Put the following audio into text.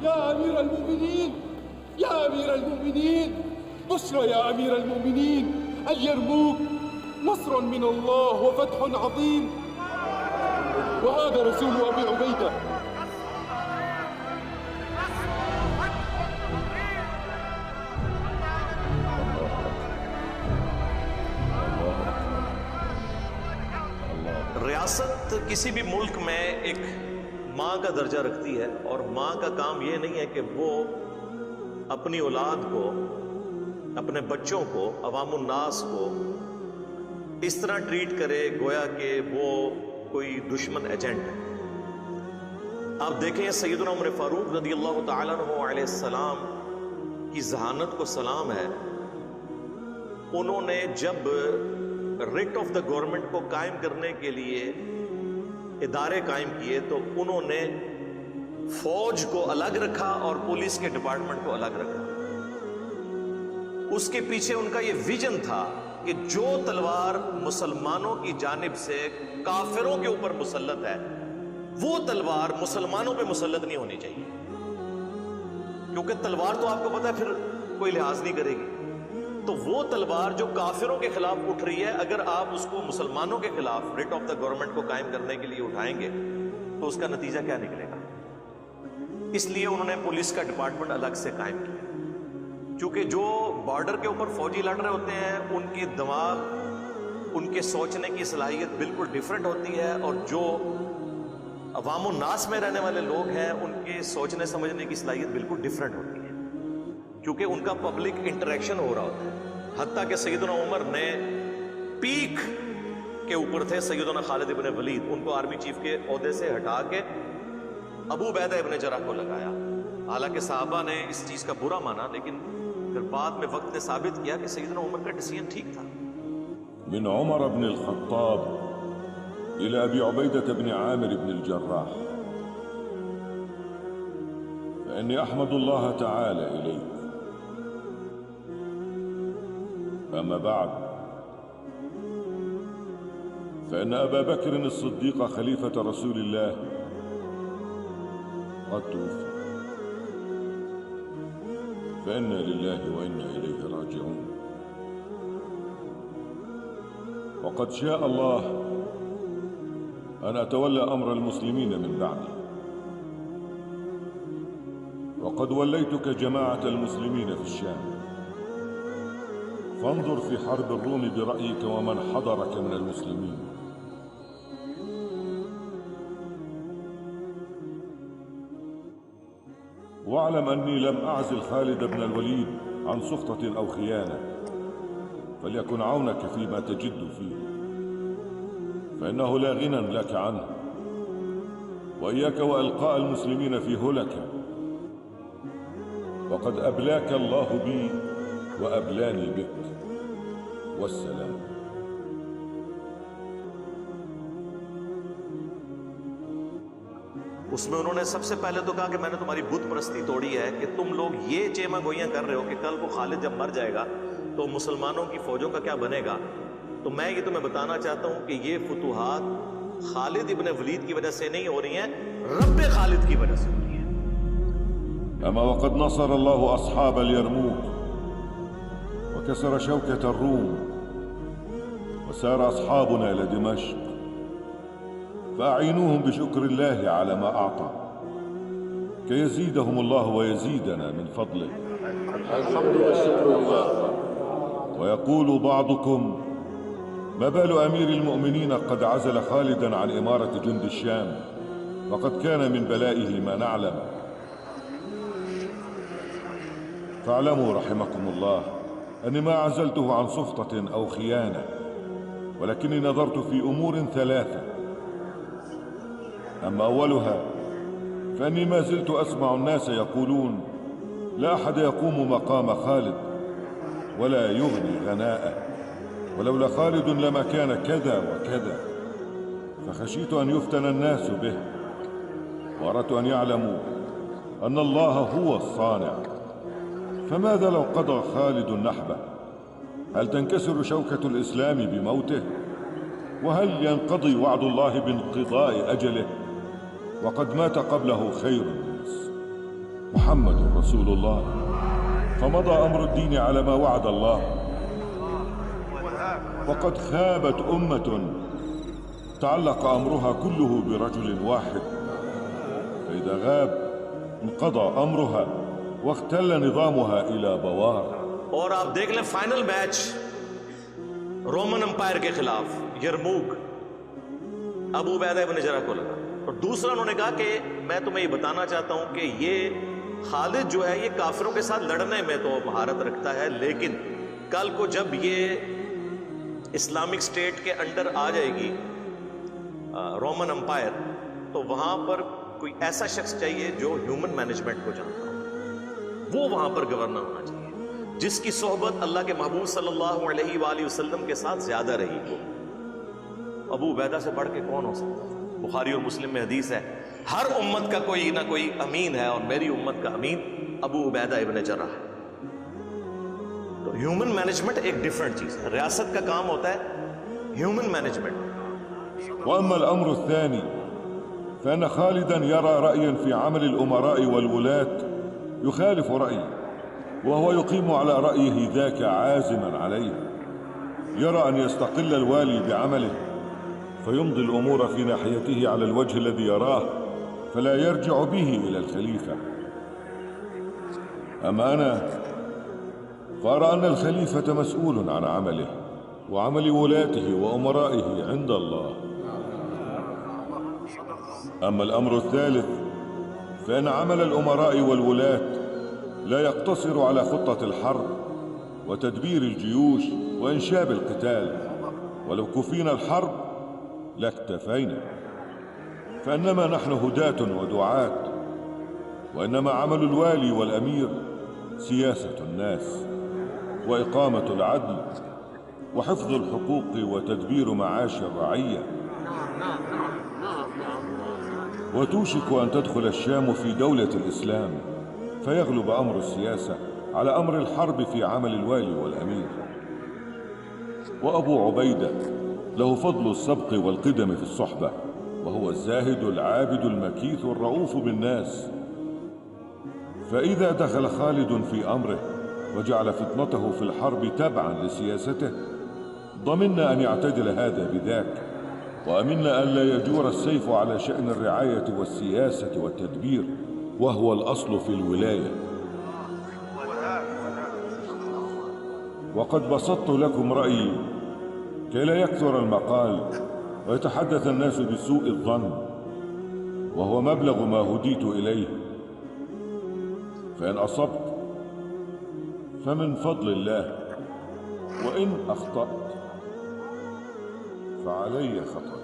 يا أمير المؤمنين، يا أمير المؤمنين، بشرى يا أمير المؤمنين، اليرموك نصر من الله وفتح عظيم. وهذا رسول أبي عبيدة. रियासत किसी भी मुल्क में एक माँ का दर्जा रखती है और माँ का काम ये नहीं है कि वो अपनी औलाद को, अपने बच्चों को, अवामुन नास को इस तरह ट्रीट करे गोया कि वो कोई दुश्मन एजेंट है। आप देखें सैयदना उमर फारूक रज़ी अल्लाह तआला अन्हु अलैहि सलाम की जहानत को सलाम है। उन्होंने जब रिट ऑफ द गवर्नमेंट को कायम करने के लिए इदारे कायम किए तो उन्होंने फौज को अलग रखा और पुलिस के डिपार्टमेंट को अलग रखा। उसके पीछे उनका यह विजन था कि जो तलवार मुसलमानों की जानिब से काफिरों के ऊपर मुसल्लत है, वो तलवार मुसलमानों पे मुसल्लत नहीं होनी चाहिए, क्योंकि तलवार तो आपको पता है फिर कोई लिहाज नहीं करेगी। तो वो तलवार जो काफिरों के खिलाफ उठ रही है, अगर आप उसको मुसलमानों के खिलाफ रिट ऑफ द गवर्नमेंट को कायम करने के लिए उठाएंगे तो उसका नतीजा क्या निकलेगा। इसलिए उन्होंने पुलिस का डिपार्टमेंट अलग से कायम किया, क्योंकि जो बॉर्डर के ऊपर फौजी लड़ रहे होते हैं उनकी दिमाग, उनके सोचने की सलाहियत बिल्कुल डिफरेंट होती है, और जो अवामुन नास में रहने वाले लोग हैं उनके सोचने समझने की सलाहियत बिल्कुल डिफरेंट होती है, क्योंकि उनका पब्लिक इंटरेक्शन हो रहा होता है। हत्ता कि सैयदना उमर ने पीक के ऊपर थे सैयदना खालिद इब्न वलीद, उनको आर्मी चीफ के ओहदे से हटा के अबू उबैदा इब्न जरह को लगाया। हालांकि साहबा ने इस चीज का बुरा माना, लेकिन फिर बाद में वक्त ने साबित किया कि सैयदना उमर का डिसीजन ठीक था। मिन उमर इब्न अल-खत्ताब इला अबी उबैदा इब्न आमिर इब्न अल-जर्राह फइन्नी अहमदुल्लाह तआला इलैक। أما بعد فإن أبا بكر الصديق خليفة رسول الله قد توفي، فإنا لله وإنا إليه راجعون. وقد شاء الله أن أتولى أمر المسلمين من بعدي، وقد وليتك جماعة المسلمين في الشام، فانظر في حرب الروم برأيك ومن حضرك من المسلمين. واعلم أني لم أعزل خالد بن الوليد عن سخطة أو خيانة، فليكن عونك فيما تجد فيه، فإنه لا غنى لك عنه. وإياك وإلقاء المسلمين في هلكة، وقد أبلاك الله بي وأبلاني بك، والسلام. उसमें उन्होंने सबसे पहले तो कहा कि मैंने तुम्हारी बुत परस्ती तोड़ी है कि तुम लोग ये चेमा गोइयां कर रहे हो कि कल को खालिद जब मर जाएगा तो मुसलमानों की फौजों का क्या बनेगा। तो मैं ये तुम्हें बताना चाहता हूं कि ये फुतुहात खालिद इब्न वलीद की वजह से नहीं हो रही हैं, रब्बे खालिद की वजह से हो रही हैं। أما وقد نصر الله أصحاب اليرموك وكسر شوكة الروم، وسار أصحابنا إلى دمشق، فأعينوهم بشكر الله على ما أعطى كي يزيدهم الله ويزيدنا من فضله. الحمد والشكر لله. ويقول بعضكم: ما بال أمير المؤمنين قد عزل خالدا عن إمارة جند الشام، وقد كان من بلائه ما نعلم. فاعلموا رحمكم الله أني ما عزلته عن سخطة أو خيانة، ولكني نظرت في أمور ثلاثة. أما أولها فأني ما زلت أسمع الناس يقولون: لا أحد يقوم مقام خالد ولا يغني غناءه، ولولا خالد لما كان كذا وكذا. فخشيت أن يفتن الناس به، وأردت أن يعلموا أن الله هو الصانع. فماذا لو قضى خالد نحبه؟ هل تنكسر شوكة الإسلام بموته؟ وهل ينقضي وعد الله بانقضاء أجله؟ وقد مات قبله خير الناس. محمد رسول الله، فمضى أمر الدين على ما وعد الله. وقد خابت أمة تعلق أمرها كله برجل واحد، فإذا غاب انقضى أمرها واختل نظامها إلى بوار. और आप देख लें फाइनल मैच रोमन एम्पायर के खिलाफ यरमूक अबू उबैदा इब्न जरह को लगा। और दूसरा उन्होंने कहा कि मैं तुम्हें ये बताना चाहता हूं कि ये खालिद जो है ये काफिरों के साथ लड़ने में तो महारत रखता है, लेकिन कल को जब ये इस्लामिक स्टेट के अंडर आ जाएगी रोमन एम्पायर, तो वहां पर कोई ऐसा शख्स चाहिए जो ह्यूमन मैनेजमेंट को जानता हो, वो वहां पर गवर्नर होना चाहिए, जिसकी सोहबत अल्लाह के महबूब सल्लल्लाहु अलैहि वसल्लम के साथ ज्यादा रही हो। अबू उबैदा से बढ़ के कौन हो सकता है? बुखारी और मुस्लिम में हदीस है, हर उम्मत का कोई ना कोई अमीन है और मेरी उम्मत का अमीन अबू उबैदा इब्न जर्राह है। तो ह्यूमन मैनेजमेंट एक डिफरेंट चीज है, रियासत का काम होता है ह्यूमन मैनेजमेंट। وأما الأمر الثاني فإن خالدا يرى رأيا في عمل الأمراء والولاة يخالف رأيه، وهو يقيم على رأيه ذاك عازما عليه. يرى أن يستقل الوالي بعمله فيمضي الأمور في ناحيته على الوجه الذي يراه، فلا يرجع به إلى الخليفة. أما أنا فأرى أن الخليفة مسؤول عن عمله وعمل ولاته وأمرائه عند الله. أما الأمر الثالث فإن عمل الأمراء والولاة لا يقتصر على خطة الحرب وتدبير الجيوش وإنشاب القتال، ولو كفينا الحرب لاكتفينا، فإنما نحن هداة ودعاة، وإنما عمل الوالي والأمير سياسة الناس وإقامة العدل وحفظ الحقوق وتدبير معاش الرعية. وتوشك أن تدخل الشام في دولة الإسلام فيغلب أمر السياسة على أمر الحرب في عمل الوالي والأمير. وأبو عبيدة له فضل السبق والقدم في الصحبة، وهو الزاهد العابد المكيث الرؤوف بالناس. فإذا دخل خالد في أمره وجعل فتنته في الحرب تبعا لسياسته ضمننا أن يعتدل هذا بذاك، وأمنا أن لا يجور السيف على شأن الرعاية والسياسة والتدبير، وهو الأصل في الولاية. وقد بسطت لكم رأيي كي لا يكثر المقال ويتحدث الناس بسوء الظن، وهو مبلغ ما هديت إليه. فإن أصبت فمن فضل الله، وإن أخطأت فعلي خطأ.